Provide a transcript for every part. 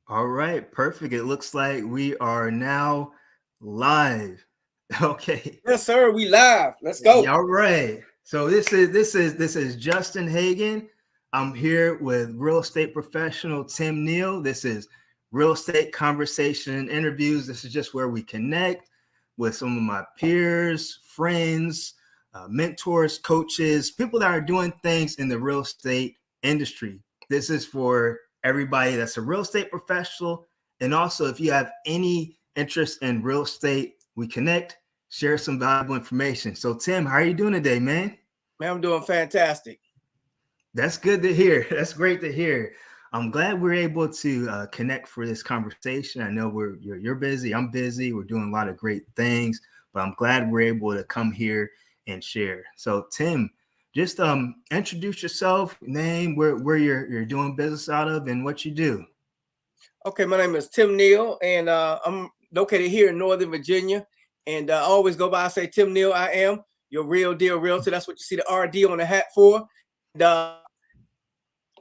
All right, perfect. It looks like we are now live. Okay. Yes, sir. We live. Let's Yeah, go. all right. So this is Justin Hagan. I'm here with real estate professional Tim Neal. This is real estate conversation and interviews. This is just where we connect with some of my peers, friends, mentors, coaches, people that are doing things in the real estate industry. This is for everybody that's a real estate professional, and also if you have any interest in real estate, we connect, share some valuable information. So, Tim, how are you doing today, man? Man, I'm doing fantastic. That's good to hear. That's great to hear. I'm glad we're able to connect for this conversation. I know you're busy. I'm busy. We're doing a lot of great things, but I'm glad we're able to come here and share. So, Tim, just introduce yourself, name, where you're doing business out of, and what you do. Okay, my name is Tim Neal, and I'm located here in Northern Virginia. And I always go by and say, Tim Neal, I am your real deal realtor. That's what you see the RD on the hat for. And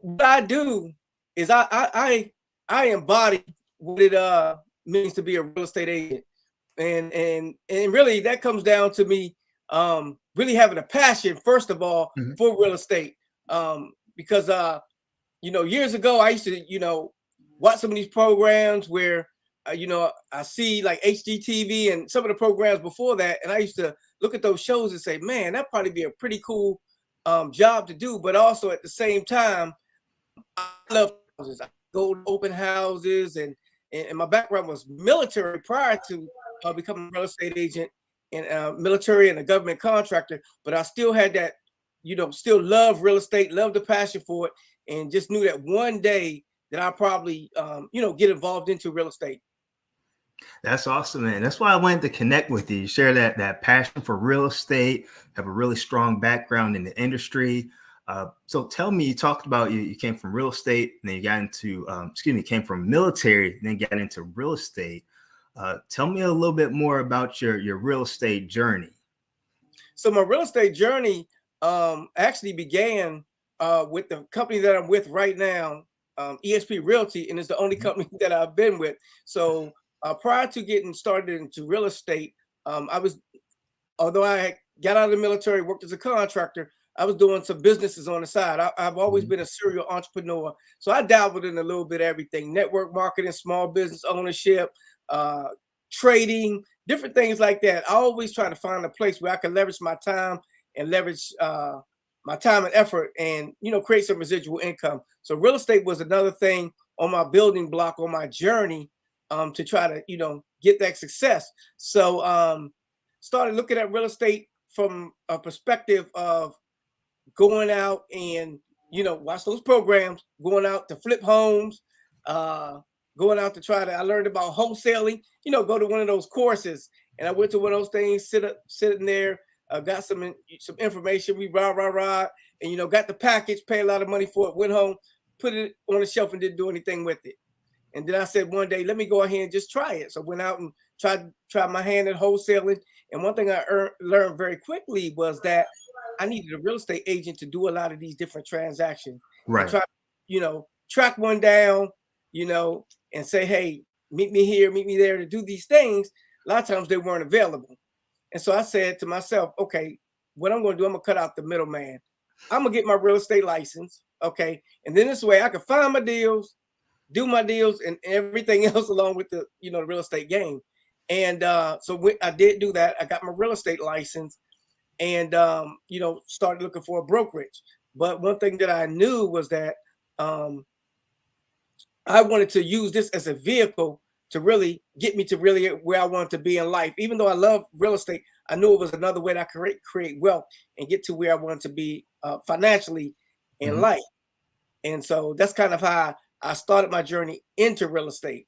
what I do is I embody what it means to be a real estate agent, and really that comes down to me really having a passion first of all Mhm. for real estate, because years ago I used to watch some of these programs where I see like HGTV and some of the programs before that, and I used to look at those shows and say, man, that'd probably be a pretty cool job to do. But also at the same time, I love houses. I go to open houses, and my background was military prior to becoming a real estate agent and military and a government contractor. But I still had that, still love real estate, love the passion for it, and just knew that one day that I probably, get involved into real estate. That's awesome, man. That's why I wanted to connect with you. You share that passion for real estate, have a really strong background in the industry. So tell me, you talked about you came from real estate, and then you got into, came from military, then got into real estate. Tell me a little bit more about your real estate journey. So my real estate journey actually began with the company that I'm with right now, ESP Realty, and it's the only Mhm. company that I've been with. So prior to getting started into real estate, I was, although I got out of the military, worked as a contractor, I was doing some businesses on the side. I've always Mhm. been a serial entrepreneur. So I dabbled in a little bit of everything: network marketing, small business ownership, uh, trading, different things like that. I always try to find a place where I can leverage my time and leverage my time and effort and, create some residual income. So real estate was another thing on my building block on my journey to try to, get that success. So, started looking at real estate from a perspective of going out and watch those programs, going out to flip homes, uh going out to try to, I learned about wholesaling, go to one of those courses, and I went to one of those things, sitting there, got some information, we rah, and got the package, paid a lot of money for it, went home, put it on the shelf, and didn't do anything with it. And then I said one day, let me go ahead and just try it. So I went out and tried my hand at wholesaling. And one thing I learned very quickly was that I needed a real estate agent to do a lot of these different transactions and Right. try, track one down, you know, and say, hey, meet me here, meet me there to do these things. A lot of times they weren't available. And so I said to myself, okay, what I'm going to do, I'm going to cut out the middleman. I'm going to get my real estate license. Okay. And then this way I can find my deals, do my deals, and everything else along with the the real estate game. And I did do that. I got my real estate license, and started looking for a brokerage. But one thing that I knew was that um, I wanted to use this as a vehicle to really get me to really where I wanted to be in life. Even though I love real estate, I knew it was another way that I could create wealth and get to where I wanted to be financially in Mhm. life. And so that's kind of how I started my journey into real estate.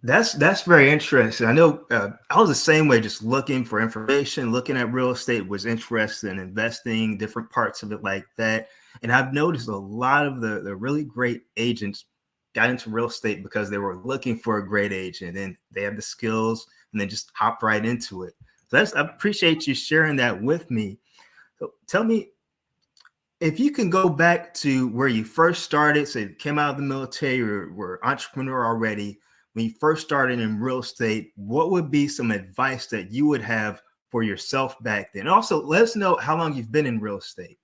That's very interesting. I know I was the same way, just looking for information, looking at real estate, was interested in investing, different parts of it like that. And I've noticed a lot of the really great agents got into real estate because they were looking for a great agent and they have the skills and they just hop right into it. So I appreciate you sharing that with me. So tell me, if you can go back to where you first started, so you came out of the military, were entrepreneur already, when you first started in real estate, what would be some advice that you would have for yourself back then? Also, let us know how long you've been in real estate.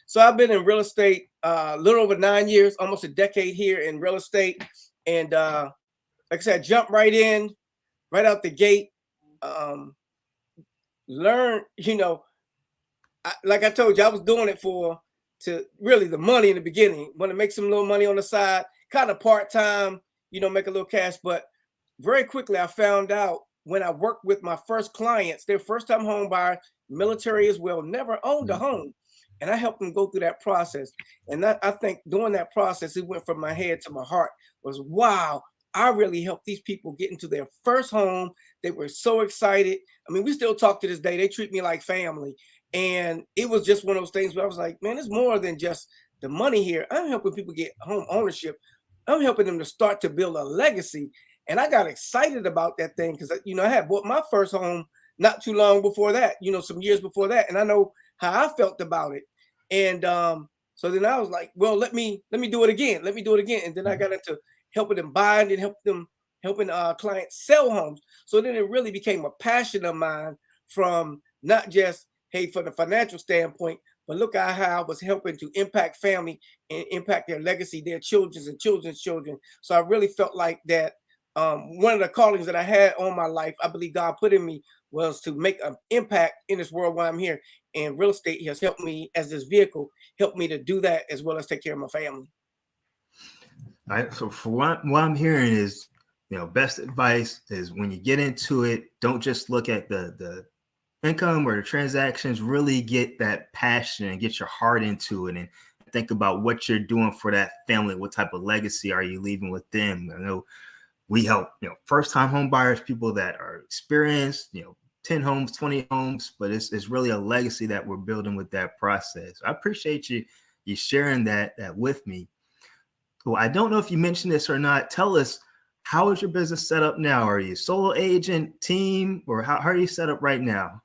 So I've been in real estate a little over 9 years, almost a decade here in real estate. And like I said, jump right in, right out the gate. Learn, like I told you, I was doing it to really the money in the beginning. Want to make some little money on the side, kind of part-time, make a little cash. But very quickly I found out when I worked with my first clients, they're first-time home buyer, military as well, never owned a home. And I helped them go through that process. And I think during that process, it went from my head to my heart was, wow, I really helped these people get into their first home. They were so excited. I mean, we still talk to this day. They treat me like family. And it was just one of those things where I was like, man, it's more than just the money here. I'm helping people get home ownership. I'm helping them to start to build a legacy. And I got excited about that thing because, I had bought my first home not too long before that, some years before that. And I know how I felt about it. And so then I was like, well, let me do it again. Let me do it again. And then I got into helping them buy and helping clients sell homes. So then it really became a passion of mine from not just, hey, from the financial standpoint, but look at how I was helping to impact family and impact their legacy, their children's and children's children. So I really felt like that one of the callings that I had on my life, I believe God put in me, was to make an impact in this world while I'm here. And real estate has helped me as this vehicle, helped me to do that as well as take care of my family. All right. So for what I'm hearing is, best advice is when you get into it, don't just look at the income or the transactions, really get that passion and get your heart into it and think about what you're doing for that family. What type of legacy are you leaving with them? I know we help, first-time home buyers, people that are experienced, 10 homes, 20 homes, but it's really a legacy that we're building with that process. I appreciate you sharing that with me. Well, I don't know if you mentioned this or not. Tell us, how is your business set up now? Are you a solo agent, team, or how are you set up right now?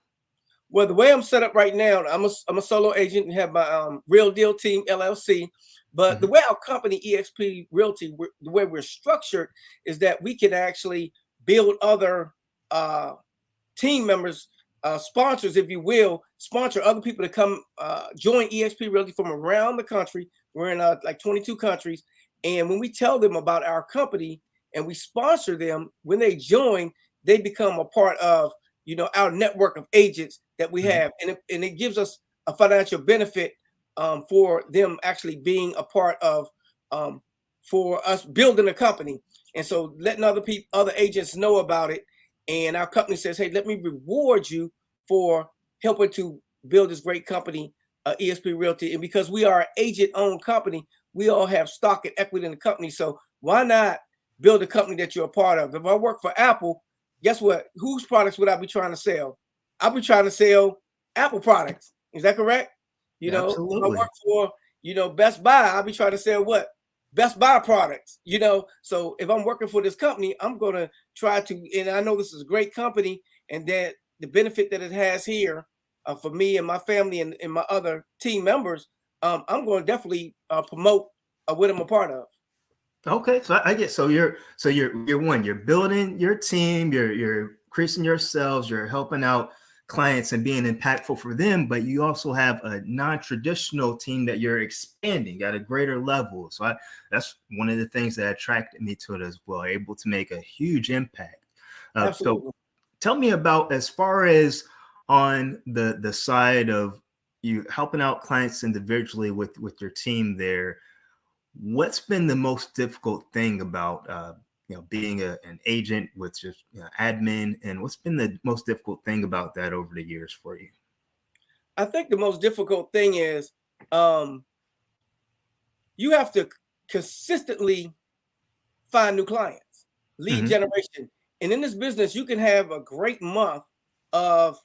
Well, the way I'm set up right now, I'm a solo agent and have my Real Deal Team LLC. But the way our company EXP Realty, the way we're structured is that we can actually build other team members, sponsors, if you will, sponsor other people to come join EXP Realty from around the country. We're in like 22 countries. And when we tell them about our company and we sponsor them, when they join, they become a part of, our network of agents that we have. And it gives us a financial benefit for them actually being a part of, for us building a company. And so letting other agents know about it. And our company says, hey, let me reward you for helping to build this great company, EXP Realty. And because we are an agent-owned company, we all have stock and equity in the company. So why not build a company that you're a part of? If I work for Apple, guess what? Whose products would I be trying to sell? I'll be trying to sell Apple products. Is that correct? Absolutely. If I work for, Best Buy, I'll be trying to sell what? Best Buy products, So if I'm working for this company, I'm going to try to, and I know this is a great company and that the benefit that it has here for me and my family and my other team members, I'm going to definitely promote what I'm a part of. Okay, so I get you're you're building your team, you're increasing yourselves, you're helping out clients and being impactful for them, but you also have a non-traditional team that you're expanding at a greater level. So that's one of the things that attracted me to it as well, able to make a huge impact. So tell me about, as far as on the side of you helping out clients individually with your team there, what's been the most difficult thing about being an agent with just admin, and what's been the most difficult thing about that over the years for you? I think the most difficult thing is you have to consistently find new clients, lead generation. And in this business, you can have a great month of,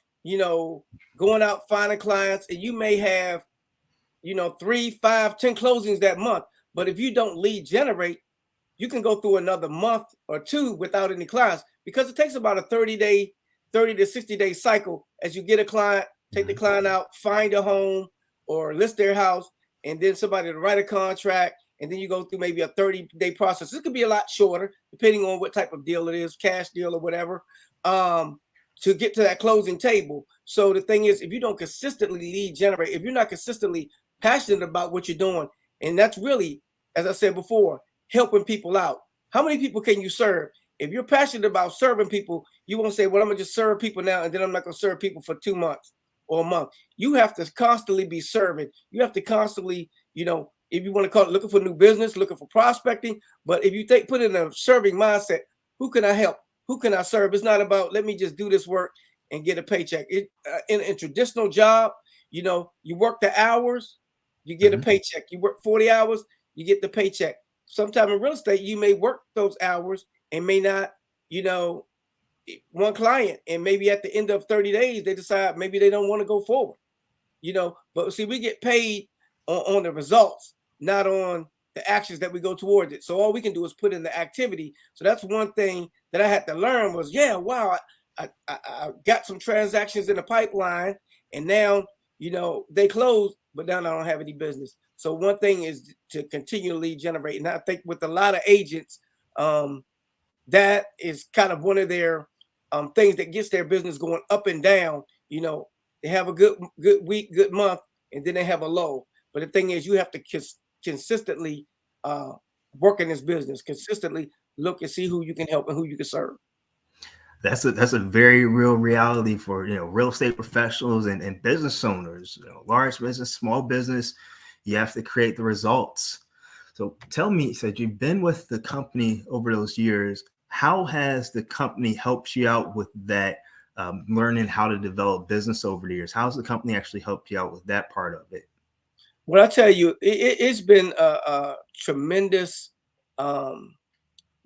going out finding clients, and you may have, 3, 5, 10 closings that month. But if you don't lead generate, you can go through another month or two without any clients, because it takes about a 30 to 60-day cycle as you get a client, take the client out, find a home or list their house. and then somebody to write a contract, and then you go through maybe a 30-day process. This could be a lot shorter, depending on what type of deal it is, cash deal or whatever, to get to that closing table. So the thing is, if you don't consistently lead generate, if you're not consistently passionate about what you're doing, and that's really, as I said before, helping people out. How many people can you serve? If you're passionate about serving people, you won't say, well, I'm gonna just serve people now, and then I'm not gonna serve people for 2 months or a month. You have to constantly be serving. You have to constantly, if you want to call it looking for new business, looking for prospecting. But if you put in a serving mindset, who can I help? Who can I serve? It's not about, let me just do this work and get a paycheck. In a traditional job, you work the hours, you get a paycheck. You work 40 hours, you get the paycheck. Sometime in real estate, you may work those hours and may not, one client, and maybe at the end of 30 days, they decide maybe they don't want to go forward, but see, we get paid on the results, not on the actions that we go towards it. So all we can do is put in the activity. So that's one thing that I had to learn was, wow, I got some transactions in the pipeline, and now, they closed, but now I don't have any business. So one thing is to continually generate. And I think with a lot of agents, that is kind of one of their things that gets their business going up and down. They have a good week, good month, and then they have a low. But the thing is, you have to consistently work in this business, consistently look and see who you can help and who you can serve. That's a very real reality for real estate professionals and business owners, large business, small business. You have to create the results. So tell me, so you've been with the company over those years. How has the company helped you out with that, learning how to develop business over the years? How's the company actually helped you out with that part of it? Well, I tell you, it's been a tremendous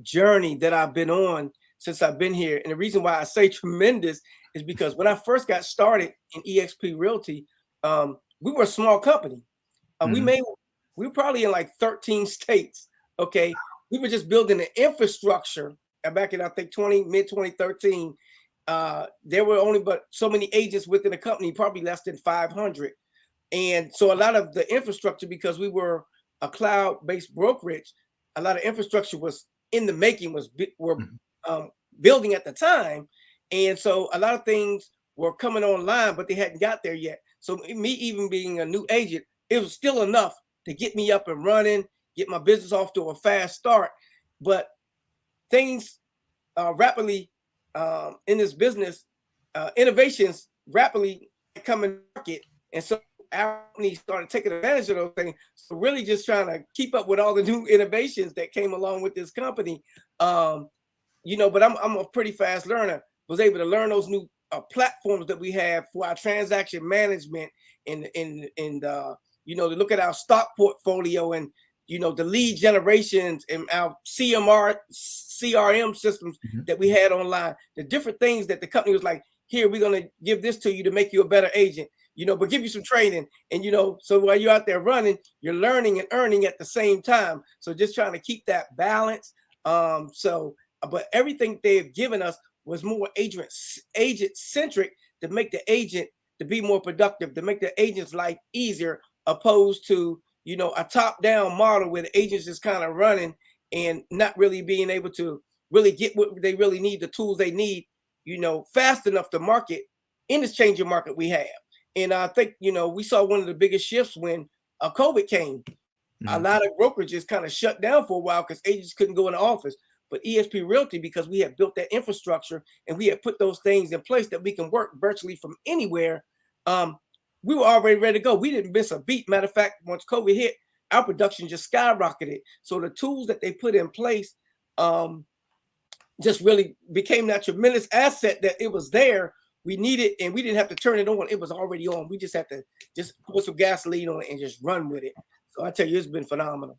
journey that I've been on since I've been here. And the reason why I say tremendous is because when I first got started in eXp Realty, we were a small company. We were probably in like 13 states. Okay. We were just building the infrastructure. And back in, I think, mid 2013, there were only but so many agents within the company, probably less than 500. And so a lot of the infrastructure, because we were a cloud-based brokerage, a lot of infrastructure was in the making, were building at the time. And so a lot of things were coming online, but they hadn't got there yet. So me even being a new agent, it was still enough to get me up and running, get my business off to a fast start. But things rapidly in this business, innovations rapidly come in the market. And so our company started taking advantage of those things. So really just trying to keep up with all the new innovations that came along with this company. But I'm a pretty fast learner. Was able to learn those new platforms that we have for our transaction management and to look at our stock portfolio and the lead generations and our CRM systems that we had online, the different things that the company was like, here, we're going to give this to you to make you a better agent, but give you some training. And, so while you're out there running, you're learning and earning at the same time. So just trying to keep that balance. But everything they've given us was more agent centric to make the agent to be more productive, to make the agent's life easier, opposed to, a top down model where the agents is kind of running and not really being able to really get what they really need, the tools they need, fast enough to market in this changing market we have. And I think, we saw one of the biggest shifts when COVID came. A lot of brokerages kind of shut down for a while because agents couldn't go in the office. But eXp Realty, because we had built that infrastructure and we had put those things in place that we can work virtually from anywhere, we were already ready to go. We didn't miss a beat. Matter of fact, once COVID hit, our production just skyrocketed. So the tools that they put in place just really became that tremendous asset that it was there. We needed, and we didn't have to turn it on. It was already on. We just had to just put some gasoline on it and just run with it. So I tell you, it's been phenomenal.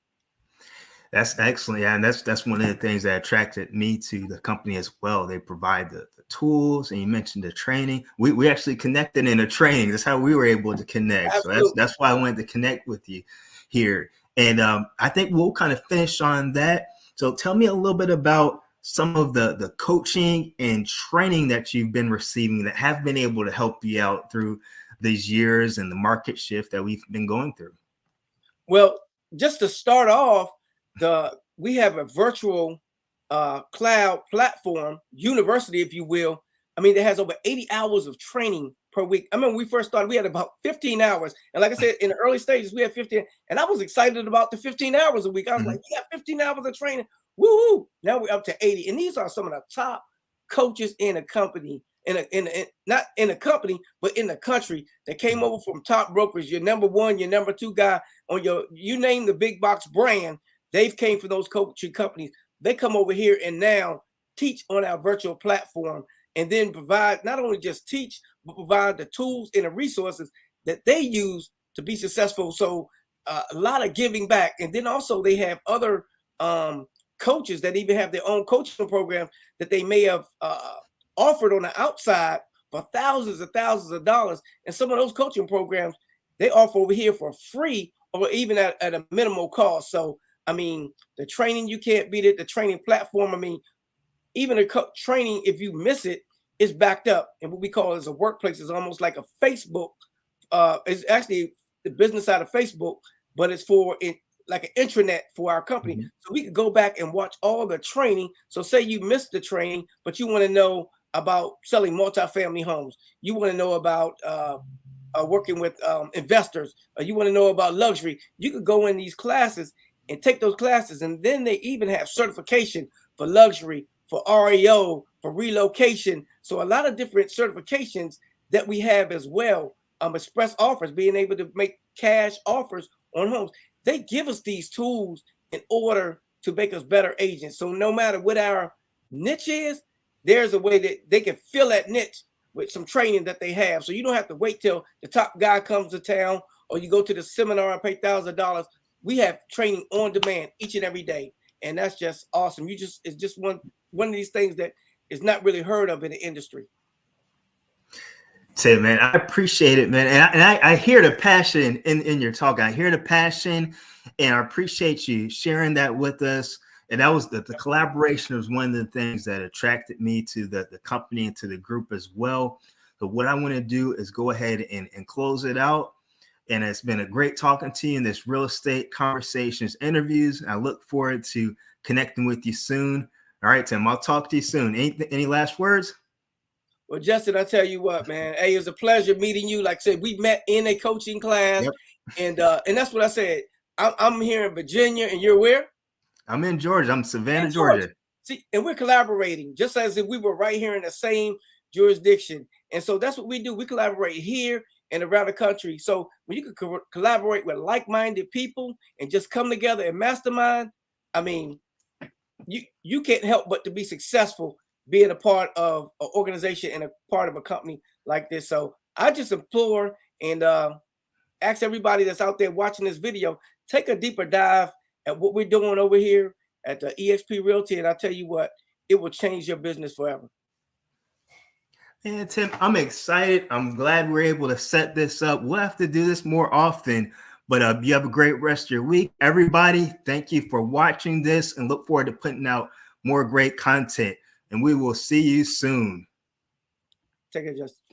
That's excellent. Yeah. And that's one of the things that attracted me to the company as well. They provide the tools, and you mentioned the training. We actually connected in a training. That's how we were able to connect. Absolutely. So that's why I wanted to connect with you here. And I think we'll kind of finish on that. So tell me a little bit about some of the coaching and training that you've been receiving that have been able to help you out through these years and the market shift that we've been going through. Well, just to start off, we have a virtual cloud platform, university, if you will. I mean, it has over 80 hours of training per week. I mean, when we first started, we had about 15 hours. And like I said, in the early stages, we had 15. And I was excited about the 15 hours a week. I was like, we got 15 hours of training. Woo-hoo. Now we're up to 80. And these are some of the top coaches in a company, not in a company, but in the country that came over from top brokers. Your number one, your number two guy on you name the big box brand, they've came from those coaching companies. They come over here and now teach on our virtual platform, and then provide, not only just teach, but provide the tools and the resources that they use to be successful. So a lot of giving back. And then also they have other coaches that even have their own coaching program that they may have offered on the outside for thousands of dollars. And some of those coaching programs they offer over here for free, or even at a minimal cost. So I mean, the training, you can't beat it. The training platform, I mean, even the training, if you miss it, is backed up. And what we call as a workplace is almost like a Facebook. It's actually the business side of Facebook, but it's for it like an intranet for our company. So we could go back and watch all the training. So say you missed the training, but you want to know about selling multifamily homes. You want to know about working with investors. You want to know about luxury. You could go in these classes and take those classes. And then they even have certification for luxury, for REO, for relocation. So a lot of different certifications that we have as well. Express offers, being able to make cash offers on homes. They give us these tools in order to make us better agents. So no matter what our niche is, there's a way that they can fill that niche with some training that they have. So you don't have to wait till the top guy comes to town, or you go to the seminar and pay $1,000. We have training on demand each and every day. And that's just awesome. It's just one of these things that is not really heard of in the industry. Tim, man, I appreciate it, man. And I hear the passion in your talk. I hear the passion, and I appreciate you sharing that with us. And that was the collaboration was one of the things that attracted me to the company and to the group as well. So what I want to do is go ahead and close it out. And it's been a great talking to you in this Real Estate Conversations interviews. I look forward to connecting with you soon. All right, Tim, I'll talk to you soon. Any last words? Well, Justin, I tell you what, man, hey, it was a pleasure meeting you. Like I said, we met in a coaching class. Yep. And that's what I said. I'm here in Virginia, and you're where? I'm in Georgia. I'm Savannah, Georgia. See, and we're collaborating just as if we were right here in the same jurisdiction. And so that's what we do. We collaborate here and around the country. So when you can collaborate with like-minded people and just come together and mastermind, I mean, you can't help but to be successful being a part of an organization and a part of a company like this. So I just implore and ask everybody that's out there watching this video, take a deeper dive at what we're doing over here at the EXP Realty. And I'll tell you what, it will change your business forever. Man, Tim, I'm excited. I'm glad we're able to set this up. We'll have to do this more often, but you have a great rest of your week. Everybody, thank you for watching this, and look forward to putting out more great content. And we will see you soon. Take care, Justin.